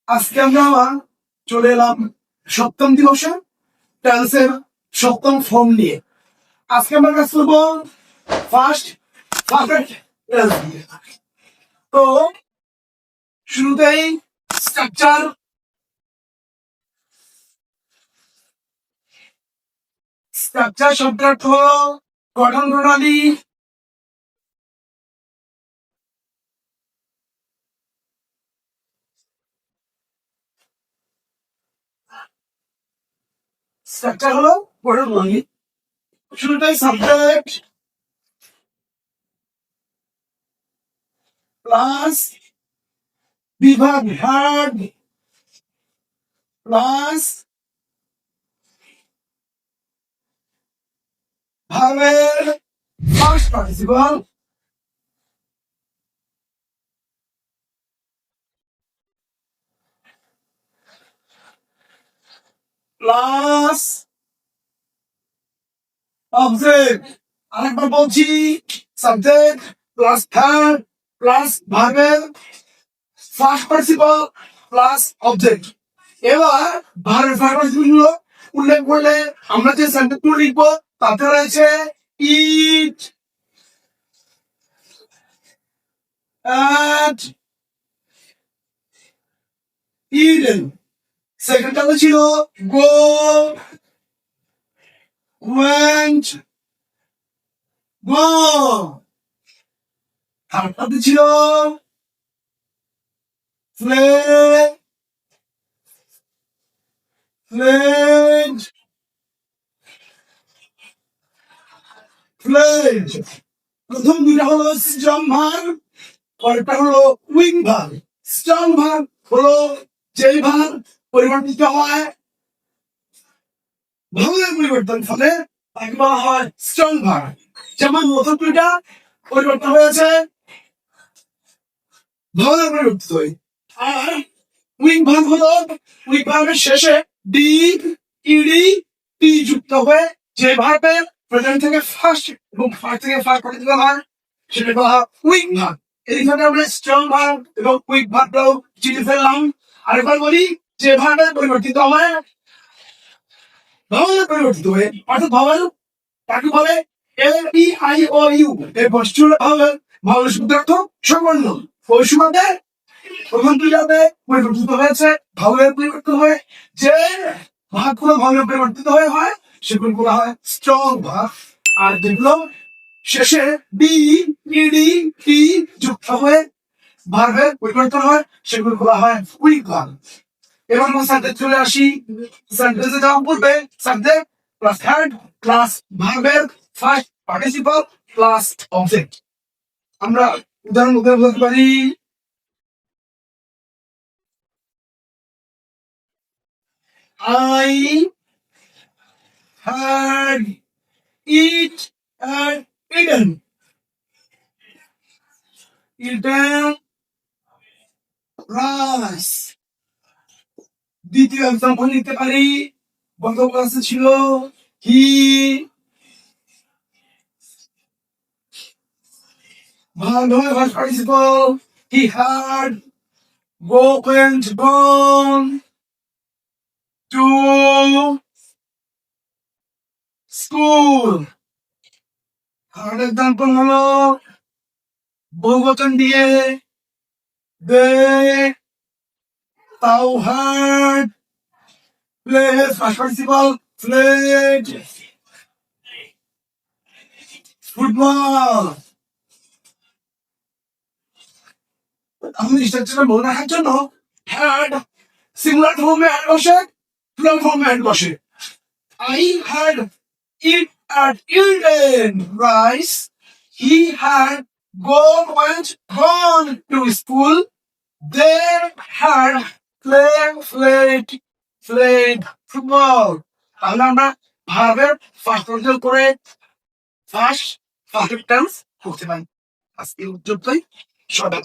আজকে আমরা চলে এলাম সপ্তম দিবসে টেন্সের সপ্তম ফর্ম নিয়ে। আজকে আমরা কাজ করবো ফার্স্ট পারফেক্ট টেন্স নিয়ে। তো শুরুতেই স্ট্রাকচার স্ট্রাকচার শব্দের অর্থ হলো গঠন প্রণালী। স্ট্রাকচার হলো গঠন প্রণালী। শুরুতেই সাবজেক্ট প্লাস বিভাগ ভার্ব প্লাস ভার্বের ফার্স্ট পার্টিসিপল প্লাস অবজেক্ট। আরেকবার বলছি, সাবজেক্ট প্লাস ভার্ব প্লাস ভার্বের ফার্স্ট পার্টিসিপল প্লাস অবজেক্ট। এবার ভার্বের ফার্স্ট পার্টিসিপল গুলো উল্লেখ করলে আমরা যে সেন্টেন্স গুলো লিখবো তাতে রয়েছে ইট, অ্যাট, ইডেন। সেকেন্ডটা ছিল গো, ওয়েন্ট, গো। থার্ডটাতে ছিল প্লে, প্লেড, প্লেড। প্রথম দুইটা হলো স্ট্রং ভার্ব, পরেরটা হলো উইং ভার্ব। স্ট্রং ভার্ব হলো যেই ভার্ব পরিবর্তিত হয় ভাবের পরিবর্তন ফলে তাকে বলা হয় স্ট্রং ভার্ব। যেমন প্রথম দুইটা পরিবর্তন হয়েছে ভাবের পরিবর্তিত হয়ে। আর উইং ভার্ব হলো উইং ভার্বের শেষে ডি, ইডি, টি যুক্ত হয়ে যে ভার্বের প্রেজেন্ট থেকে ফার্স্ট এবং ফার্স্ট থেকে ফার্স্ট পরিবর্তিত হয় সেটা বলা হয় উইং ভার্ব। এইখানে আমরা স্ট্রং ভার্ব এবং উইক ভার্বটাও চিনে ফেললাম। আরেকবার বলি, যে ভার্বের পরিবর্তিত হয় ভাবের পরিবর্তিত হয়ে অর্থাৎ ভাবের তাকে বলে AEIOU। এই বস্তু ভাবের ভাবের শব্দার্থ সম্পন্ন। ওই সময়তে প্রথম দুইটাতে পরিবর্তিত হয়েছে ভাবের পরিবর্তন হয়ে যে ভাগগুলো ভাবের পরিবর্তিত হয়ে হয় সেগুলো বলা হয় স্ট্রং ভাব। আর যেগুলো শেষে বি, ইডি, টি যুক্ত হয়ে ভার্বের পরিবর্তন হয় সেগুলো বলা হয় উইক ভার্ব। এবার আমরা সাবজেক্ট চলে আসি। সেন্টেন্সে যাওয়ার পূর্বে সাবজেক্ট প্লাস হেড প্লাস ভার্বের ফার্স্ট পার্টিসিপল প্লাস অবজেক্ট। আমরা উদাহরণ বলতে পারি, I had eat and eaten. Eaten rice. দ্বিতীয় এক্সাম্পল নিতে পারি, গত ক্লাসে ছিল হি ভালো first participle he had went gone to school. Third example হলো বহুবচন দিয়ে they, thou had played first participle played football. আমি স্ট্রাকচারটা মনে রাখার জন্য হ্যাড সিঙ্গুলার ফর্মে হ্যাড বসে, প্লুরাল ফর্মে হ্যাড বসে। I had eaten rice. He had went gone to school. They had played football. তাহলে আমরা ভার্বের ফার্স্ট পার্টিসিপল করে ফার্স্ট পারফেক্ট টেন্স করতে পারি। আজকে উদ্যোগটাই সবাই